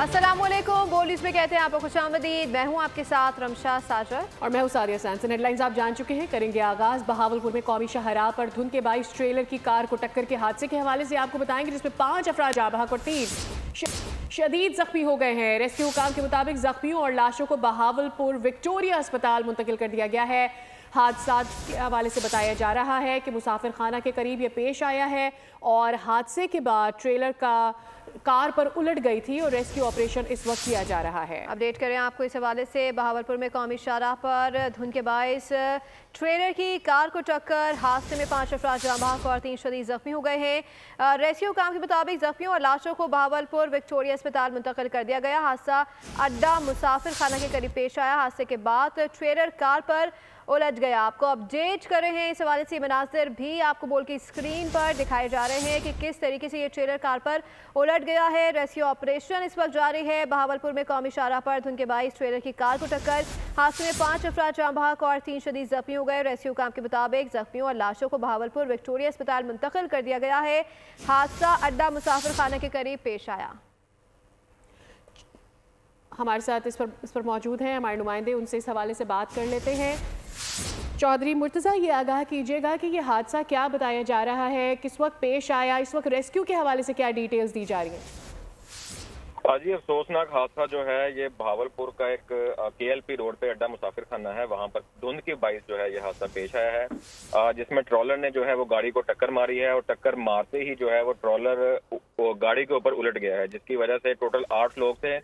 अस्सलामुअलैकुम, बोलिस में कहते हैं आपको खुशामदीद। मैं हूं आपके साथ रमशा साजर और मैं हूं सादिया सैमसन। हेडलाइंस आप जान चुके हैं, करेंगे आगाज बहावलपुर में कौमी शाहराह पर धुंध के बाइस ट्रेलर की कार को टक्कर के हादसे के हवाले से आपको बताएंगे, जिसमें 5 अफराद जाँ बहक और 3 शदीद जख्मी हो गए हैं। रेस्क्यू हुकाम के मुताबिक जख्मियों और लाशों को बहावलपुर विक्टोरिया अस्पताल मुंतकिल कर दिया गया है। हादसा के हवाले से बताया जा रहा है कि मुसाफिर खाना के करीब ये पेश आया है और हादसे के बाद ट्रेलर का कार पर उलट गई थी और रेस्क्यू ऑपरेशन इस वक्त किया जा रहा है। अपडेट करें आपको इस हवाले से, बहावलपुर में कौमी शाहराह पर धुंध के बाइस ट्रेलर की कार को टक्कर, हादसे में 5 अफराद जाँ बहक और 3 शदीद जख्मी हो गए हैं। रेस्क्यू काम के मुताबिक जख्मियों और लाशों को बहावलपुर विक्टोरिया अस्पताल मुंतकिल कर दिया गया। हादसा अड्डा मुसाफिर खाना के करीब पेश आया। हादसे के बाद ट्रेलर कार पर उलट गया। आपको अपडेट कर रहे हैं इस हवाले से, मनाजिर भी आपको बोल की स्क्रीन पर दिखाए जा रहे हैं कि किस तरीके से ये ट्रेलर कार पर उलट गया है। रेस्क्यू ऑपरेशन इस वक्त जारी है। बहावलपुर में कौमी शाहराह पर धुंध के बाइस ट्रेलर की कार को टक्कर, हादसे में 5 अफराद जाँ बहक और 3 शदीद जख्मी हो गए। रेस्क्यू काम के मुताबिक जख्मियों और लाशों को बहावलपुर विक्टोरिया अस्पताल मुंतकिल कर दिया गया है। हादसा अड्डा मुसाफिर खाना के करीब पेश आया। हमारे साथ इस पर मौजूद हैं हमारे नुमाइंदे, उनसे इस हवाले से बात कर लेते हैं। चौधरी मुर्तज़ा, ये आगाह कीजिएगा कि ये हादसा क्या बताया जा रहा है, किस वक्त पेश आया, इस वक्त रेस्क्यू के हवाले से क्या डिटेल्स दी जा रही हैं? जी, अफसोसनाक हादसा जो है ये बहावलपुर का एक KLP रोड पे अड्डा मुसाफिर खाना है, वहाँ पर धुंध के बाइस जो है ये हादसा पेश आया है, जिसमें ट्रॉलर ने जो है वो गाड़ी को टक्कर मारी है और टक्कर मारते ही जो है वो ट्रॉलर गाड़ी के ऊपर उलट गया है, जिसकी वजह से टोटल 8 लोग थे।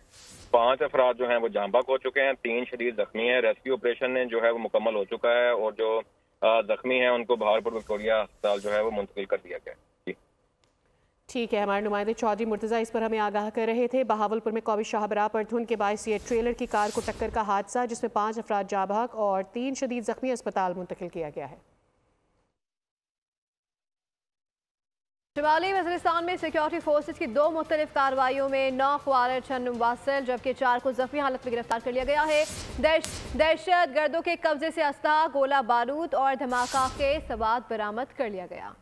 5 अफराद जो हैं वो जाँ बहक हो चुके हैं, 3 शदीद जख्मी हैं। रेस्क्यू ऑपरेशन ने जो है वो मुकम्मल हो चुका है और जो जख्मी हैं उनको बहावलपुर विक्टोरिया अस्पताल जो है वो मुंतकिल कर दिया गया। ठीक है, हमारे नुमाइंदे चौधरी मुर्तज़ा इस पर हमें आगाह कर रहे थे। बहावलपुर में कौमी शाहराह पर धुंध के बाइस ये ट्रेलर की कार को टक्कर का हादसा, जिसमें 5 अफराद जाँ बहक और 3 शदीद जख्मी अस्पताल मुंतकिल किया गया है। शिमाली वज़ीरिस्तान में सिक्योरिटी फोर्सेज की 2 मुख्तलिफ कार्रवाइयों में 9 ख्वारिज वासिल जबकि 4 को जख्मी हालत में गिरफ्तार कर लिया गया है। दहशत गर्दों के कब्जे से अस्लहा, गोला बारूद और धमाका के सवाद बरामद कर लिया गया।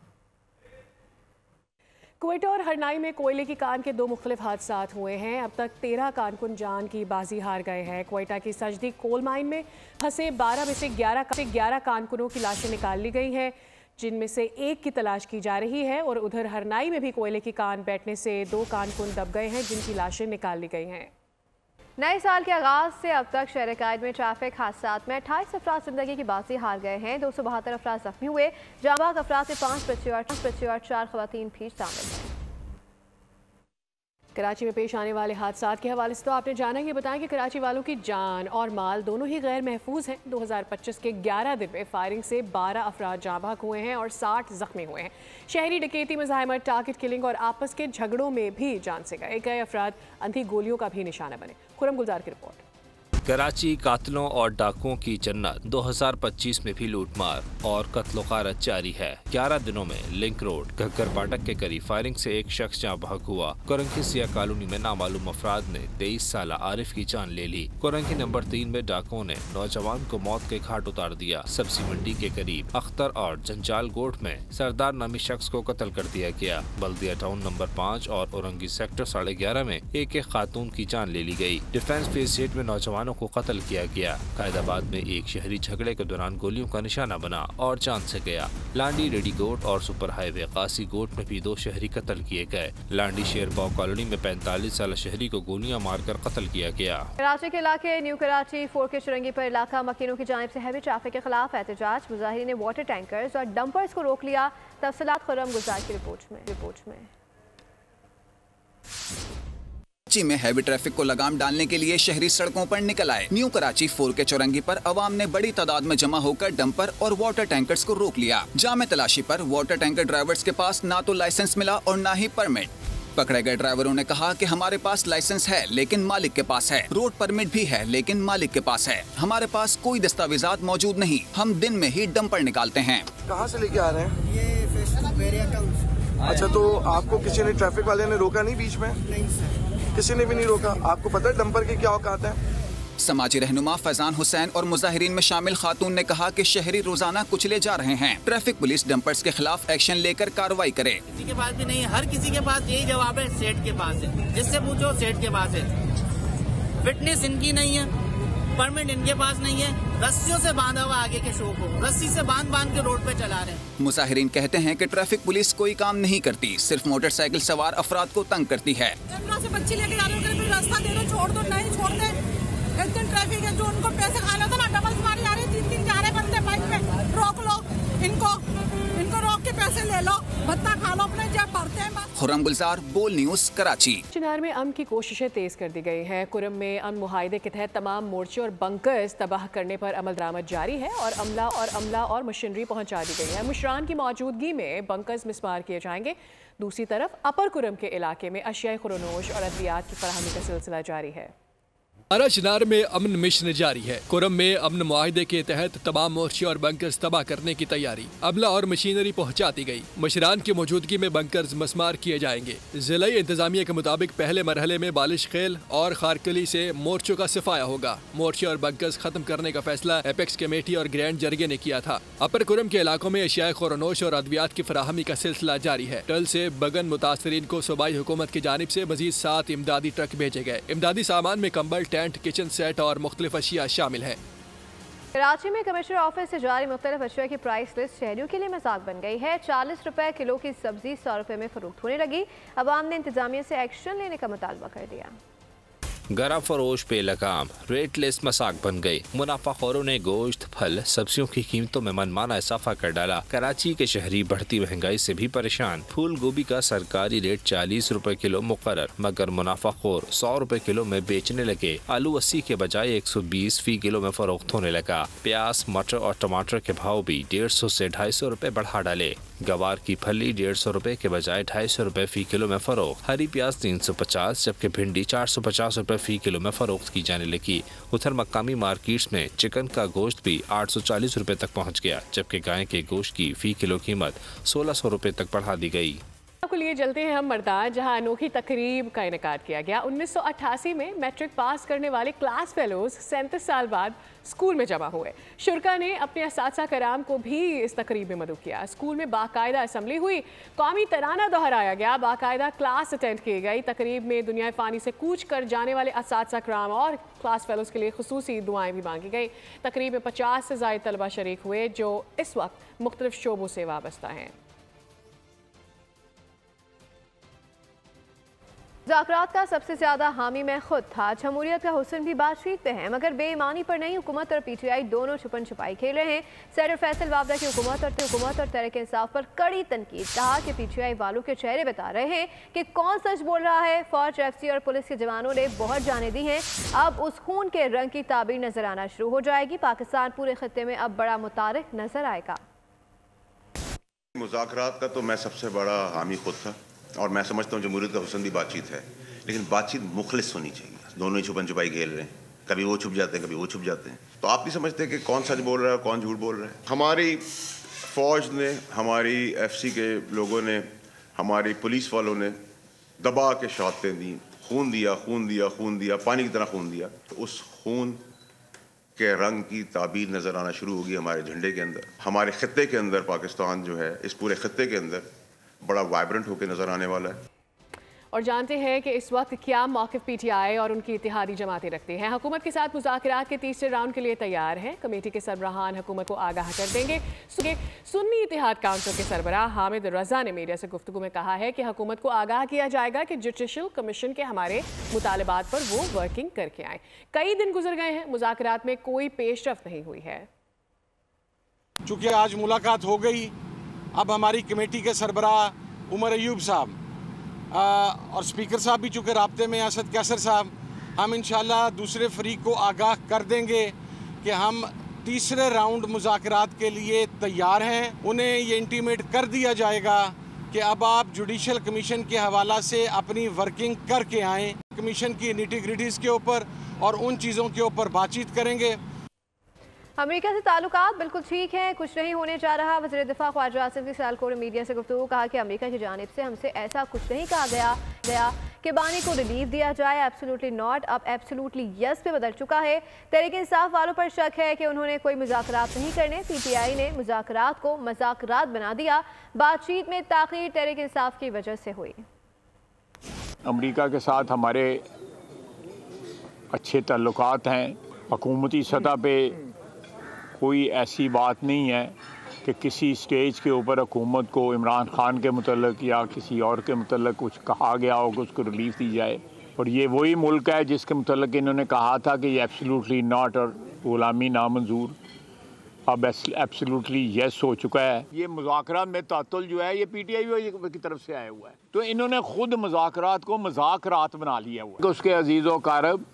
क्वेटा और हरनाई में कोयले की कान के 2 मुख्तलिफ हादसात हुए हैं। अब तक 13 कारकुन जान की बाजी हार गए हैं। क्वेटा की सजदी कोल माइन में फंसे 12 में से 11 कारकुनों की लाशें निकाल ली गई हैं, जिनमें से 1 की तलाश की जा रही है। और उधर हरनाई में भी कोयले की कान बैठने से 2 कारकुन दब गए हैं, जिनकी लाशें निकाल ली गई हैं। नए साल के आगाज से अब तक शहर कायद में ट्रैफिक हादसात में 28 अफराद जिंदगी की बाजी हार गए हैं। 272 अफराद जख्मी हुए। जाँ बहक अफराद से 5 बच्चे और 4 खवातीन भी शामिल हैं। कराची में पेश आने वाले हादसात के हवाले से तो आपने जाना, ये बताएं कि कराची वालों की जान और माल दोनों ही गैर महफूज हैं। 2025 के 11 दिन में फायरिंग से 12 अफराद जाँ बहक हुए हैं और 60 जख्मी हुए हैं। शहरी डकैती, मज़ाहमत, टारगेट किलिंग और आपस के झगड़ों में भी जान से गए अफराद अंधी गोलियों का भी निशाना बने। खुरम गुलजार की रिपोर्ट। कराची कातलों और डाकुओं की जन्नत। 2025 में भी लूटमार और कत्लो गारत जारी है। 11 दिनों में लिंक रोड घग्गर फाटक के करीब फायरिंग से एक शख्स जाँ बहक हुआ। कोरंकी सिया कॉलोनी में नामालूम अफराद ने 23 साल आरिफ की जान ले ली। कोरंकी नंबर 3 में डाकुओं ने नौजवान को मौत के घाट उतार दिया। सब्जी मंडी के करीब अख्तर और जंजाल गोट में सरदार नामी शख्स को कत्ल कर दिया गया। बल्दिया टाउन नंबर 5 और औरंगी सेक्टर 11.5 में एक खातून की जान ले ली गई। डिफेंस फेस 8 में नौजवानों को कत्ल किया गया। कायदाबाद में एक शहरी झगड़े के दौरान गोलियों का निशाना बना और जान से गया। लांडी रेडी गोट और सुपर हाईवे कासी गोट में भी 2 शहरी कत्ल किए गए। लांडी शेरबाव कॉलोनी में 45 साल शहरी को गोलियां मारकर कत्ल किया गया। कराची के इलाके न्यू कराची 4 के चुरंगी पर इलाका मकीनों की जानिब से हैवी ट्रैफिक के खिलाफ एहतजाज। मुजाहिरीन ने वाटर टैंकर्स और डंपर्स को रोक लिया। तफसीलात खुरम गुलजार की रिपोर्ट में। कराची में हैवी ट्रैफिक को लगाम डालने के लिए शहरी सड़कों पर निकल आए। न्यू कराची 4 के चौरंगी पर अवाम ने बड़ी तादाद में जमा होकर डंपर और वाटर टैंकर्स को रोक लिया। जामे तलाशी पर वाटर टैंकर ड्राइवर्स के पास ना तो लाइसेंस मिला और ना ही परमिट। पकड़े गए ड्राइवरों ने कहा कि हमारे पास लाइसेंस है लेकिन मालिक के पास है, रोड परमिट भी है लेकिन मालिक के पास है, हमारे पास कोई दस्तावेजात मौजूद नहीं, हम दिन में ही डंपर निकालते हैं। कहाँ से लेके आ रहे हैं? ये अच्छा, तो आपको किसी ने, ट्रैफिक वाले ने रोका नहीं बीच में? नहीं सर, किसी ने भी नहीं रोका। आपको पता है डंपर की क्या औकात है? समाजी रहनुमा फैजान हुसैन और मुजाहिरीन में शामिल खातून ने कहा कि शहरी रोजाना कुचले जा रहे हैं। ट्रैफिक पुलिस डंपर्स के खिलाफ एक्शन लेकर कार्रवाई करे। किसी के पास भी नहीं, हर किसी के पास यही जवाब है, सेठ के पास है। जिससे पूछो सेठ के पास है। फिटनेस इनकी नहीं है, परमिट इनके पास नहीं है, रस्सियों से बांधा हुआ आगे के शो को रस्सी से बांध के रोड पे चला रहे हैं। मुसाहिरीन कहते हैं कि ट्रैफिक पुलिस कोई काम नहीं करती, सिर्फ मोटरसाइकिल सवार अफराद को तंग करती है। से बच्चे लेके जा रहे हो, रास्ता दे दो, छोड़ दो, नहीं छोड़ते। इतनी ट्रैफिक है, जो उनको पैसे खाना था ना, डबल मारी जा रहे, 3-3 जा रहे बंदे बाइक पे, रोक लो इनको रोक के पैसे ले लो, भत्ता खा लो, अपने जब भरते हैं। खुर्रम गुलजार, बोल न्यूज, कराची। चिनार में अमन की कोशिशें तेज कर दी गई हैं। कुरम में अमन मुआहिदे के तहत तमाम मोर्चे और बंकर्स तबाह करने पर अमल दरामद जारी है और अमला और मशीनरी पहुंचा दी गई है। मुशरान की मौजूदगी में बंकर्स मिसमार किए जाएंगे। दूसरी तरफ अपर कुरम के इलाके में अशिया खुरनोश और अद्वियात की फराहमी का सिलसिला जारी है। आरा चिनार में अमन मिशन जारी है। कुरम में अमन मुआहिदे के तहत तमाम मोर्चे और बंकर्स तबाह करने की तैयारी, अमला और मशीनरी पहुंचा दी गई। मशरान की मौजूदगी में बंकर्स मसमार किए जाएंगे। जिला इंतजामिया के मुताबिक पहले मरहले में बालिश खेल और खारकली से मोर्चों का सफाया होगा। मोर्चे और बंकर्स खत्म करने का फैसला एपेक्स कमेटी और ग्रैंड जरगे ने किया था। अपर कुरम के इलाकों में अशिया खुरनोश और अद्वियात की फराहमी का सिलसिला जारी है। टल से बगन मुतासरीन को सूबाई हुकूमत की जानिब से मजीद 7 इमदादी ट्रक भेजे गए। इमदादी सामान में कंबल, टेंट, किचन सेट और मुख्तलिफ अशिया शामिल है। कराची में कमिश्नर ऑफिस से जारी मुख्तलिफ अशिया की प्राइस लिस्ट शहरियों के लिए मजाक बन गई है। 40 रुपए किलो की सब्जी 100 रुपए में फरोख्त होने लगी। अवाम ने इंतजामिया से एक्शन लेने का मुतालबा कर दिया। गरा फरोश पे लगाम, रेट लिस्ट मजाक बन गई। मुनाफाखोरों ने गोश्त, फल, सब्जियों की कीमतों में मनमाना इजाफा कर डाला। कराची के शहरी बढ़ती महंगाई से भी परेशान। फूल गोभी का सरकारी रेट 40 रुपए किलो मुकर्रर, मगर मुनाफाखोर 100 रुपए किलो में बेचने लगे। आलू 80 के बजाय 120 फी किलो में फरोख्त होने लगा। प्याज, मटर और टमाटर के भाव भी 150 से 250 रुपए बढ़ा डाले। गवार की फली 150 रुपए के बजाय 250 रुपए फी किलो में फरोख्त। हरी प्याज 350 जबकि भिंडी 450 रुपए फी किलो में फरोख्त की जाने लगी। उधर मकामी मार्केट्स में चिकन का गोश्त भी 840 रुपए तक पहुंच गया, जबकि गाय के गोश्त की फी किलो कीमत 1600 रुपए तक बढ़ा दी गई। आपको लिए चलते हैं हम मर्दान, जहां अनोखी तकरीब का इनेकाद किया गया। 1988 में मैट्रिक पास करने वाले क्लास फेलोज 37 साल बाद स्कूल में जमा हुए। शुरा ने अपने असातिज़ा कराम को भी इस तकरीब में मदऊ किया। स्कूल में बाकायदा असम्बली हुई, कौमी तराना दोहराया गया, बाकायदा क्लास अटेंड की गई। तकरीब में दुनिया फ़ानी से कूच कर जाने वाले असातिज़ा कराम और क्लास फेलोज के लिए खुसूसी दुआएं भी मांगी गई। तकरीब में 50 से ज़ायद तलबा शरीक हुए जो इस वक्त मुख्तलिफ शोबों से वाबस्ता हैं। मुज़ाकरात का सबसे ज़्यादा हामी मैं खुद था। जमहूरियत का हुस्न भी बातचीत पे है, मगर बेईमानी पर नहीं। हुकूमत और PTI दोनों छुपन छुपाई खेल रहे हैं। सैयद फैसल वाबदा की हुकूमत और तहरीक इंसाफ पर कड़ी तनकीद। कहा कि PTI वालों के चेहरे बता रहे हैं कि कौन सच बोल रहा है। फौज, FC और पुलिस के जवानों ने बहुत जाने दी हैं। अब उस खून के रंग की ताबीर नजर आना शुरू हो जाएगी। पाकिस्तान पूरे खत्ते में अब बड़ा मुतारिक नजर आएगा। मुज़ाकरात का तो मैं सबसे बड़ा हामी खुद था और मैं समझता हूँ जमहूरियत का हुस्न भी बातचीत है, लेकिन बातचीत मुखलिस होनी चाहिए। दोनों ही छुपन छुपाई खेल रहे हैं, कभी वो छुप जाते हैं, कभी वो छुप जाते हैं। तो आप नहीं समझते कि कौन सच बोल रहा है, कौन झूठ बोल रहा है। हमारी फ़ौज ने, हमारी FC के लोगों ने, हमारी पुलिस वालों ने दबा के शहादतें दी, खून दिया, खून दिया, खून दिया, पानी की तरह खून दिया। तो उस खून के रंग की ताबीर नज़र आना शुरू होगी हमारे झंडे के अंदर। हमारे खत्ते के अंदर पाकिस्तान जो है, इस पूरे खत्ते के अंदर बड़ा वाइब्रेंट होकर नजर आने वाला है। और जानते हैं कि इस वक्त क्या मौक़िफ़ PTI और उनकी इत्तेहादी जमातें रखती हैं। हुकूमत के साथ मुज़ाकरात के तीसरे राउंड के लिए तैयार हैं। कमेटी के सरबराहान हुकूमत को आगाह कर देंगे। सुन्नी इत्तेहाद काउंसिल के सरबराह हामिद रज़ा ने मीडिया से गुफ्तगू में कहा है कि हुकूमत को आगाह किया जाएगा कि जुडिशल कमीशन के हमारे मुतालबात पर वो वर्किंग करके आए। कई दिन गुजर गए हैं, मुज़ाकरात में कोई पेशरफ्त नहीं हुई है। चूँकि आज मुलाकात हो गई, अब हमारी कमेटी के सरबराह उमर अयूब साहब और स्पीकर साहब भी चूँकि राब्ते में असद कैसर साहब, हम इंशाल्लाह दूसरे फरीक को आगाह कर देंगे कि हम तीसरे राउंड मुज़ाकरात के लिए तैयार हैं। उन्हें ये इंटीमेट कर दिया जाएगा कि अब आप जुडिशल कमीशन के हवाला से अपनी वर्किंग करके आएँ। कमीशन की निटी-ग्रिटीज़ के ऊपर और उन चीज़ों के ऊपर बातचीत करेंगे। अमेरिका से ताल्लुकात बिल्कुल ठीक हैं, कुछ नहीं होने जा रहा। वज़ीर दिफा ख्वाजा आसिफ की सियालकोट में मीडिया से गुफ्तगू, कहा कि अमेरिका की जानिब से हमसे ऐसा कुछ नहीं कहा गया कि बानी को रिलीफ दिया जाए। एब्सोल्युटली नॉट, अब एब्सोल्युटली यस पे बदल चुका है। तहरीक इंसाफ वालों पर शक है कि उन्होंने कोई मुज़ाकरात नहीं करने। PTI ने मुज़ाकरात को मज़ाकरात बना दिया। बातचीत में ताख़ीर तहरीक इंसाफ की वजह से हुई। अमेरिका के साथ हमारे अच्छे ताल्लुकात हैं। हुकूमती सतह पे कोई ऐसी बात नहीं है कि किसी स्टेज के ऊपर हुकूमत को इमरान खान के मुतल्लिक या किसी और के मुतल्लिक कुछ कहा गया हो कि उसको रिलीफ दी जाए। और ये वही मुल्क है जिसके मुतल्लिक इन्होंने कहा था कि ये एब्सोल्युटली नॉट और गुलामी नामंजूर, अब एब्सोल्युटली यस हो चुका है। ये मुज़ाकरात में तातुल जो है ये PTI की तरफ से आया हुआ है, तो इन्होंने खुद मुज़ाकरात को मज़ाकरात बना लिया हुआ है। उसके अजीज़ो कारब,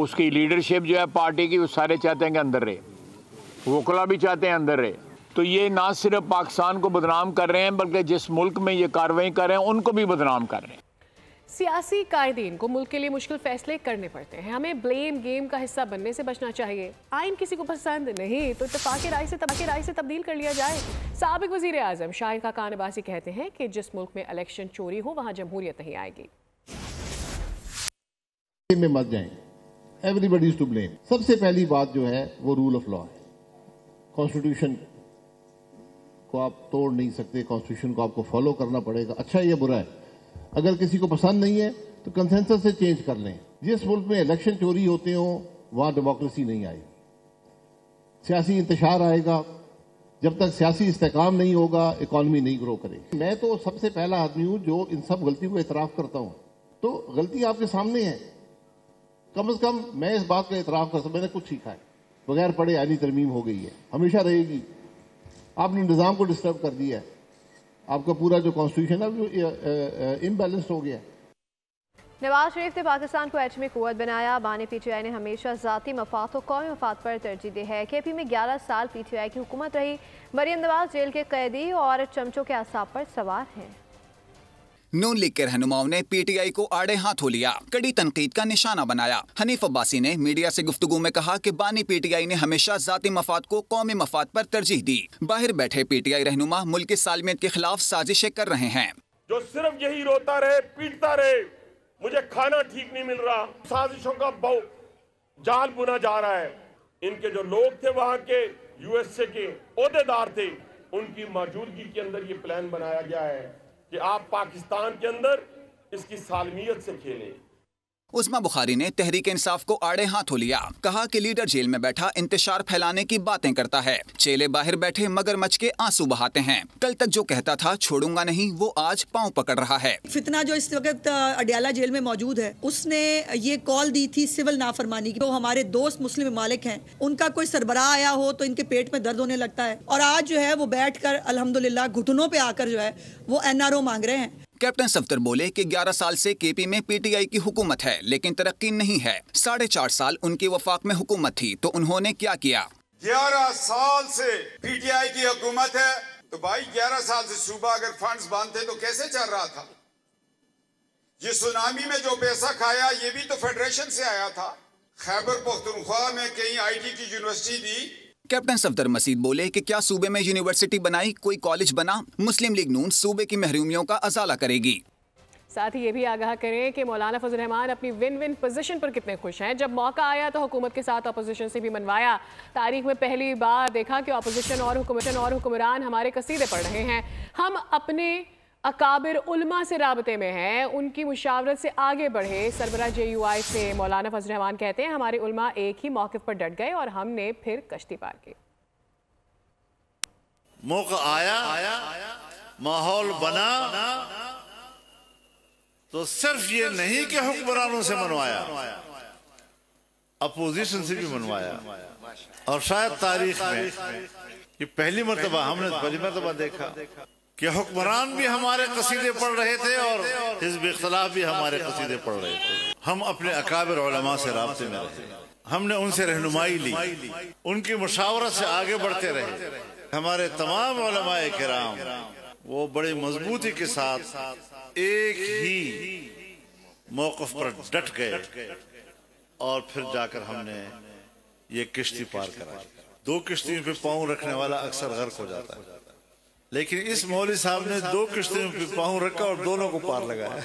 उसकी लीडरशिप जो है पार्टी की, वो सारे चाहते हैं कि अंदर रहे, वोकला भी चाहते हैं अंदर रहे। तो ये ना सिर्फ पाकिस्तान को बदनाम कर रहे हैं बल्कि जिस मुल्क में ये कार्रवाई कर रहे हैं उनको भी बदनाम कर रहे हैं। सियासी कायदीन को मुल्क के लिए मुश्किल फैसले करने पड़ते हैं। हमें ब्लेम गेम का हिस्सा बनने से बचना चाहिए। आइन किसी को पसंद नहीं तो इत्तेफाक राय से तब्दील कर लिया जाए। साबिक वज़ीर आज़म शाहिद खाकान अब्बासी कहते हैं कि जिस मुल्क में इलेक्शन चोरी हो वहाँ जमहूरियत नहीं आएगी। में मत जाएं, एवरीबडी इज टू ब्लेम। सबसे पहली बात जो है वो रूल ऑफ लॉ है। कॉन्स्टिट्यूशन को आप तोड़ नहीं सकते, कॉन्स्टिट्यूशन को आपको फॉलो करना पड़ेगा, अच्छा या बुरा है। अगर किसी को पसंद नहीं है तो कंसेंसस से चेंज कर लें। जिस मुल्क में इलेक्शन चोरी होते हो वहां डेमोक्रेसी नहीं आएगी, सियासी इंतशार आएगा। जब तक सियासी इस्तेकाम नहीं होगा इकॉनमी नहीं ग्रो करेगी। मैं तो सबसे पहला आदमी हूं जो इन सब गलती को एतराफ़ करता हूं, तो गलती आपके सामने है। कम से कम मैं इस बात का एतराफ़ कर सकता, मैंने कुछ सीखा है, बगैर पढ़े आईनी तरमीम हो गई है, हमेशा रहेगी। आपने निज़ाम को डिस्टर्ब कर दिया है, आपका पूरा जो कॉन्स्टिट्यूशन है वो इम्बैलेंस्ड हो गया है। नवाज शरीफ ने पाकिस्तान को एटमी कुव्वत बनाया। बानी PTI ने हमेशा ज़ाती मफाद को कौमी मफाद पर तरजीह दी है। KP में 11 साल PTI की हुकूमत रही। मरियम नवाज जेल के कैदी और चमचों के असाब पर सवार हैं। नून लीग के रहनुमाओं ने PTI को आड़े हाथों लिया, कड़ी तनकीद का निशाना बनाया। हनीफ अब्बासी ने मीडिया से गुफ्तगू में कहा कि बानी PTI ने हमेशा जाती मफाद को कौमी मफाद पर तरजीह दी। बाहर बैठे PTI रहनुमा मुल्क की सालमियत के खिलाफ साजिशें कर रहे हैं। जो सिर्फ यही रोता रहे, पीटता रहे, मुझे खाना ठीक नहीं मिल रहा, साजिशों का जाल बुना जा रहा है। इनके जो लोग थे वहाँ के USA के ओहदेदार थे, उनकी मौजूदगी के अंदर ये प्लान बनाया गया है कि आप पाकिस्तान के अंदर इसकी सालमियत से खेलें। उस्मा बुखारी ने तहरीक इंसाफ को आड़े हाथों लिया, कहा कि लीडर जेल में बैठा इंतशार फैलाने की बातें करता है, चेले बाहर बैठे मगरमच्छ के आंसू बहाते हैं। कल तक जो कहता था छोड़ूंगा नहीं, वो आज पांव पकड़ रहा है। फितना जो इस वक्त अडयाला जेल में मौजूद है, उसने ये कॉल दी थी सिविल नाफरमानी की। तो हमारे दोस्त मुस्लिम ममालिक हैं, उनका कोई सरबराह आया हो तो इनके पेट में दर्द होने लगता है। और आज जो है वो बैठ कर अल्हम्दुलिल्लाह घुटनों पे आकर जो है वो NRO मांग रहे हैं। कैप्टन सफ्दर बोले कि 11 साल से KP में PTI की हुकूमत है लेकिन तरक्की नहीं है। 4.5 साल उनकी वफाक में हुकूमत थी तो उन्होंने क्या किया? 11 साल से PTI की हुकूमत है तो भाई 11 साल से सूबा अगर फंड्स बंद थे तो कैसे चल रहा था? ये सुनामी में जो पैसा खाया ये भी तो फेडरेशन से आया था। खैबर पख्तूनख्वा में कहीं IT की यूनिवर्सिटी दी। कैप्टन सफदर मसीद बोले कि क्या सूबे में यूनिवर्सिटी बनाई, कोई कॉलेज बना? मुस्लिम लीग नून सूबे की महरूमियों का अजाला करेगी। साथ ही ये भी आगाह करें कि मौलाना फजल रहमान अपनी विन विन पोजीशन पर कितने खुश हैं। जब मौका आया तो हुकूमत के साथ अपोजिशन से भी मनवाया। तारीख में पहली बार देखा कि अपोजिशन और हुक्मरान हमारे कसीदे पढ़ रहे हैं। हम अपने अकाबिर उलमा से राबते में हैं, उनकी मुशावरत से आगे बढ़े। सरबरा JUI से मौलाना फजल रहमान कहते हैं हमारे उलमा एक ही मौक़िफ़ पर डट गए और हमने फिर कश्ती पार की। मौका आया, माहौल बना तो सिर्फ ये नहीं कि हुक्मरानों से मनवाया, अपोजिशन से भी मनवाया। और शायद तारीख में ये पहली मरतबा देखा कि हुक्मरान भी हमारे कसीदे पढ़ रहे थे और हिज़्ब इख्तिलाफ भी हमारे कसीदे पढ़ रहे थे। हम अपने अकाबिर उलमा से राब्ते में रहे, हमने उनसे रहनुमाई ली, उनकी मुशावरत से आगे बढ़ते रहे। हमारे तमाम उलमाए किराम वो बड़ी मजबूती के साथ एक ही मौक़िफ़ पर डट गए और फिर जाकर हमने ये किश्ती पार करा। 2 किश्तियों पे पाँव रखने वाला अक्सर गर्क हो जाता है, लेकिन इस मौलवी साहब ने 2 किश्तियों पे पाँव रखा और दोनों को पार लगाया।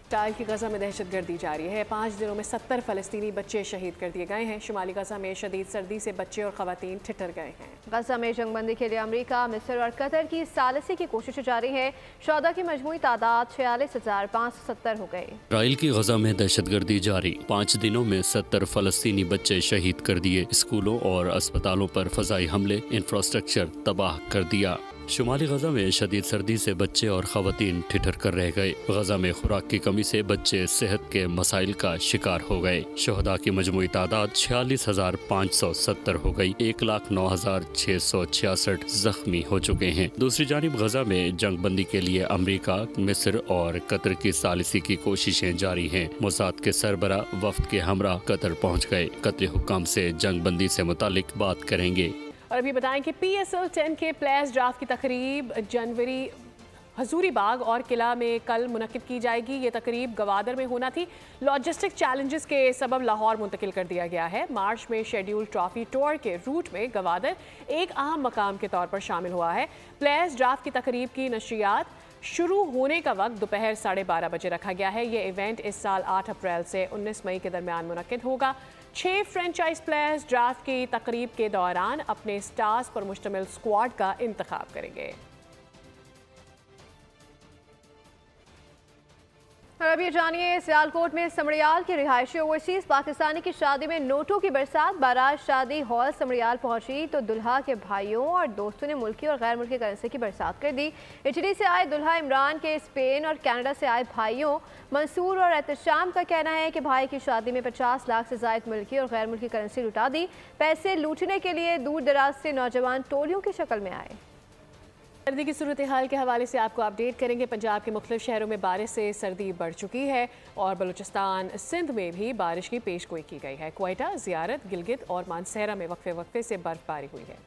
इसराइल की गजा में दहशतगर्दी जारी है। 5 दिनों में 70 फ़लस्तीनी बच्चे शहीद कर दिए गए हैं। शुमाली गजा में शदीद सर्दी से बच्चे और ख़वातीन ठिठुर गए हैं। गजा में जंगबंदी के लिए अमेरिका, मिस्र और कतर की सालिसी की कोशिशें जारी है। शोहदा की मजमूई तादाद 46,570 हो गई। इसराइल की गजा में दहशतगर्दी जारी, 5 दिनों में 70 फ़लस्तीनी बच्चे शहीद कर दिए। स्कूलों और अस्पतालों पर फ़ज़ाई हमले, इंफ्रास्ट्रक्चर तबाह कर दिया। शुमाली गजा में शदीद सर्दी से बच्चे और ख़वातीन ठिठुर कर रह गए। गजा में खुराक की कमी से बच्चे सेहत के मसाइल का शिकार हो गए। शोहदा की मजमूई तादाद 46,570 हो गई। 1,09,666 जख्मी हो चुके हैं। दूसरी जानिब गजा में जंगबंदी के लिए अमरीका, मिस्र और कतर की सालिसी की कोशिशें जारी हैं। मोसाद के सरबरा वफ्द के हमरा कतर पहुँच गए। कतरी हुक्काम से जंगबंदी से मुतालिक बात करेंगे। और अभी बताएं कि PSL 10 के प्लेयर्स ड्राफ्ट की तकरीब जनवरी हजूरी बाग और किला में कल मुनक्किद की जाएगी। ये तकरीब गवादर में होना थी, लॉजिस्टिक चैलेंजेस के सबब लाहौर मुंतकिल कर दिया गया है। मार्च में शेड्यूल ट्रॉफी टूर के रूट में गवादर एक अहम मकाम के तौर पर शामिल हुआ है। प्लेयर्स ड्राफ्ट की तकरीब की नशरियात शुरू होने का वक्त दोपहर 12:30 बजे रखा गया है। ये इवेंट इस साल 8 अप्रैल से 19 मई के दरमियान मुनक्किद होगा। 6 फ्रेंचाइज प्लेयर्स ड्राफ्ट की तकरीब के दौरान अपने स्टार्स पर मुश्तमिल स्क्वाड का इंतखाब करेंगे। और अब ये जानिए, सियालकोट में समड़ियाल के रिहायशी ओवरसीज पाकिस्तानी की शादी में नोटों की बरसात। बारात शादी हॉल समड़ियाल पहुंची तो दुल्हा के भाइयों और दोस्तों ने मुल्की और गैर मुल्की करेंसी की बरसात कर दी। इटली से आए दुल्हा इमरान के स्पेन और कनाडा से आए भाइयों मंसूर और एहतशाम का कहना है कि भाई की शादी में 50 लाख से ज़ायद मुल्की और गैर मुल्की करेंसी लुटा दी। पैसे लूटने के लिए दूर दराज से नौजवान टोलियों की शक्ल में आए। सर्दी की सूरत हाल के हवाले से आपको अपडेट करेंगे। पंजाब के मुख्तलिफ शहरों में बारिश से सर्दी बढ़ चुकी है और बलूचिस्तान सिंध में भी बारिश की पेशगोई की गई है। क्वेटा, ज़ियारत, गिलगित और मानसहरा में वक्फे से बर्फबारी हुई है।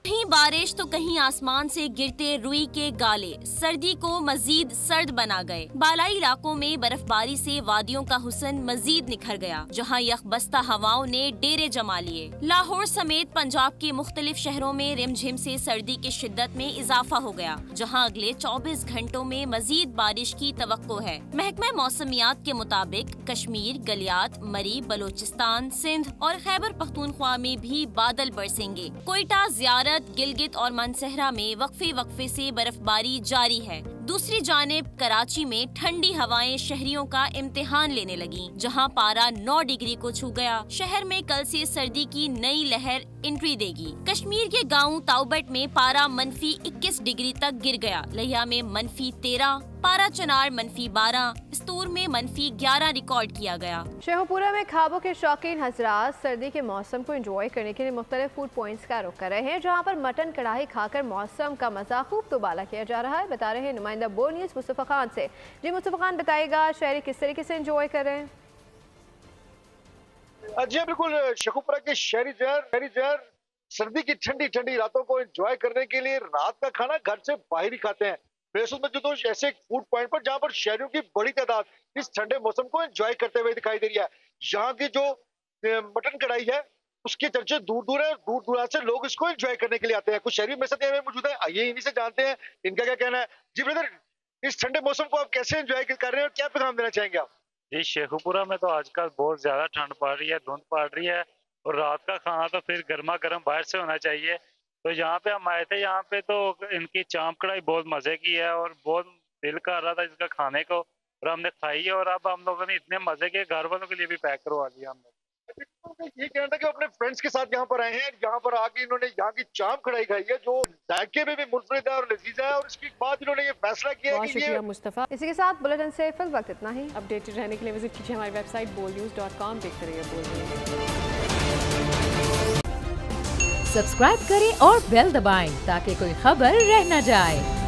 कहीं बारिश तो कहीं आसमान से गिरते रुई के गाले सर्दी को मजीद सर्द बना गए। बालाई इलाकों में बर्फबारी से वादियों का हुस्न मजीद निखर गया, जहां यखबस्ता हवाओं ने डेरे जमा लिए। लाहौर समेत पंजाब के मुख्तलिफ शहरों में रिमझिम से सर्दी की शिद्दत में इजाफा हो गया, जहां अगले 24 घंटों में मजीद बारिश की तवक्को है। महकमा मौसमियात के मुताबिक कश्मीर, गलियात, मरी, बलोचिस्तान, सिंध और खैबर पख्तूनख्वा में भी बादल बरसेंगे। कोयटा, ज़ियारत, गिलगित और मानसहरा में वक्फे से बर्फबारी जारी है। दूसरी जानिब कराची में ठंडी हवाएं शहरियों का इम्तिहान लेने लगी, जहां पारा 9 डिग्री को छू गया। शहर में कल से सर्दी की नई लहर एंट्री देगी। कश्मीर के गांव ताउबट में पारा -21 डिग्री तक गिर गया। लिया में -13, पारा चनार -12, स्तूर में -11 रिकॉर्ड किया गया। शेखुपुरा में खाबों के शौकीन हजरात सर्दी के मौसम को एंजॉय करने के लिए मुख्तलिफ फूड पॉइंट्स का रुख कर रहे हैं, जहाँ पर मटन कढ़ाई खाकर मौसम का मजा खूब तबाला किया जा रहा है। बता रहे हैं नुमाइंदा बोल न्यूज़ मुस्तफ़ा खान से। जी मुस्तफ़ा खान, बताइएगा शहरी किस तरीके से एंजॉय कर रहे हैं? जी बिल्कुल, शेखुपुरा के शहरी जहर सर्दी की ठंडी रातों को एंजॉय करने के लिए रात का खाना घर से बाहर ही खाते हैं। बेसुध में तो ऐसे फूड पॉइंट पर जहां पर शहरियों की बड़ी तादाद इस ठंडे मौसम को एंजॉय करते हुए दिखाई दे रही है। यहाँ की जो मटन कढ़ाई है उसके चर्चे दूर है, दूर दराज से लोग इसको एंजॉय करने के लिए आते हैं। कुछ शहरी मेरे साथ मौजूद है, आइए इन्हीं से जानते हैं इनका क्या कहना है। जी ब्रदर, इस ठंडे मौसम को आप कैसे एंजॉय कर रहे हैं और क्या पैगाम देना चाहेंगे आप? जी, शेखुपुरा में तो आजकल बहुत ज्यादा ठंड पड़ रही है, धुंध पड़ रही है और रात का खाना तो फिर गर्मा गर्म बाहर से होना चाहिए। तो यहाँ पे हम आए थे, यहाँ पे तो इनकी चांप कढ़ाई बहुत मजे की है और बहुत दिल कर रहा था इसका खाने को और हमने खाई है। और अब हम लोगों ने इतने मजे के घर वालों के लिए भी पैक करवा दिया हमने। ये कहना था कि अपने फ्रेंड्स के साथ यहाँ पर आए हैं, यहाँ पर आके इन्होंने यहाँ की चांप कढ़ाई खाई है जो जायके में भी मुनफरिद है और लजीज है, और इसके बाद इन्होंने ये फैसला किया है कि ये मुस्तफा। इसी के साथ बुलेटिन से फिल वक्त इतना ही। अपडेटेड रहने के लिए विजिट कीजिए हमारी वेबसाइट bolnews.com। देखते रहिए बोल न्यूज़। सब्सक्राइब करें और बेल दबाएं ताकि कोई खबर रह न जाए।